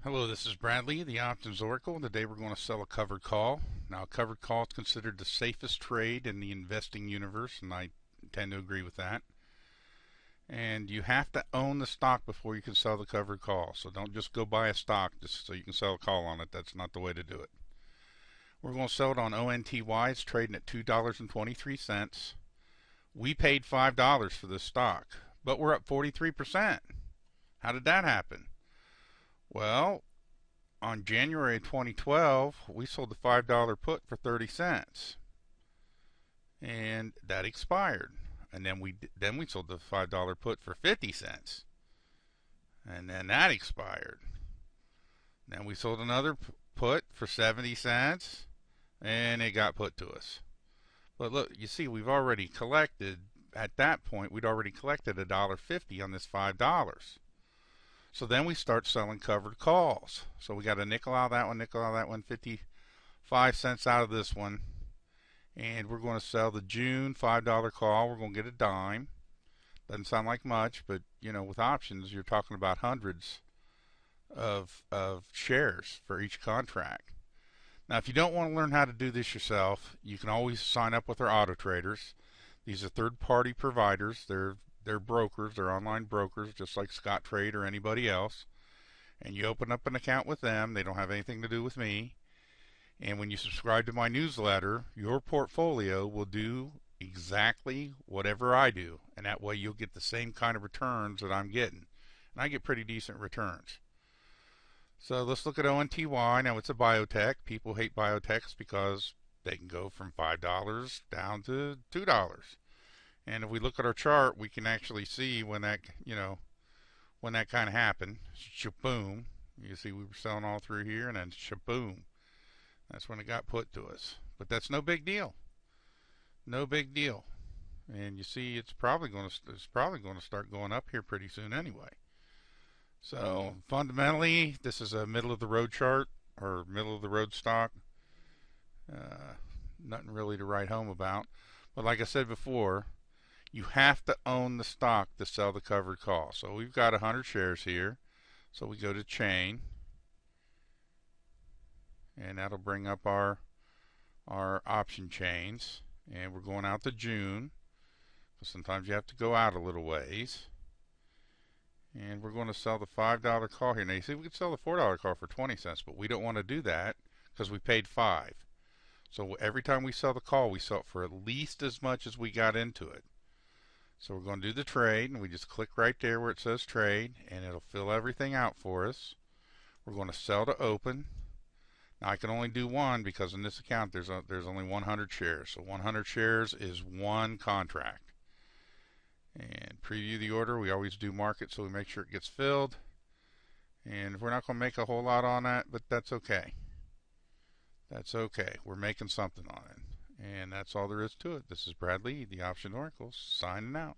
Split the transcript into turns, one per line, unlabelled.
Hello, this is Bradley, the Options Oracle. Today we're going to sell a covered call. Now, a covered call is considered the safest trade in the investing universe, and I tend to agree with that. And you have to own the stock before you can sell the covered call. So don't just go buy a stock just so you can sell a call on it. That's not the way to do it. We're going to sell it on ONTY. It's trading at $2.23. We paid $5 for this stock, but we're up 43%. How did that happen? Well, on January 2012, we sold the $5 put for 30 cents, and that expired. And then we sold the $5 put for 50 cents, and then that expired. Then we sold another put for 70 cents, and it got put to us. But look, you see, we've already collected. At that point, we'd already collected $1.50 on this $5. So then we start selling covered calls. So we got a nickel out of that one, nickel out of that one, 55 cents out of this one. And we're going to sell the June $5 call. We're going to get a dime. Doesn't sound like much, but you know, with options, you're talking about hundreds of shares for each contract. Now, if you don't want to learn how to do this yourself, you can always sign up with our auto traders. These are third-party providers. They're brokers, they're online brokers, just like Scottrade or anybody else. And you open up an account with them. They don't have anything to do with me. And when you subscribe to my newsletter, your portfolio will do exactly whatever I do. And that way you'll get the same kind of returns that I'm getting. And I get pretty decent returns. So let's look at ONTY. Now, it's a biotech. People hate biotechs because they can go from $5 down to $2. And if we look at our chart, we can actually see when that, when that kind of happened. Shaboom. You see we were selling all through here, and then shaboom. That's when it got put to us. But that's no big deal. No big deal. And you see it's probably going to start going up here pretty soon anyway. So fundamentally, this is a middle of the road chart or middle of the road stock. Nothing really to write home about. But like I said before, you have to own the stock to sell the covered call. So we've got 100 shares here. So we go to chain, and that'll bring up our option chains. And we're going out to June. So sometimes you have to go out a little ways. And we're going to sell the $5 call here. Now you see we could sell the $4 call for 20 cents, but we don't want to do that because we paid $5. So every time we sell the call, we sell it for at least as much as we got into it. So we're going to do the trade, and we just click right there where it says trade, and it'll fill everything out for us. We're going to sell to open. Now I can only do one because in this account there's only 100 shares. So 100 shares is one contract. And preview the order. We always do market so we make sure it gets filled. And we're not going to make a whole lot on that, but that's okay. That's okay. We're making something on it. And that's all there is to it. This is Bradley, the Option Oracle, signing out.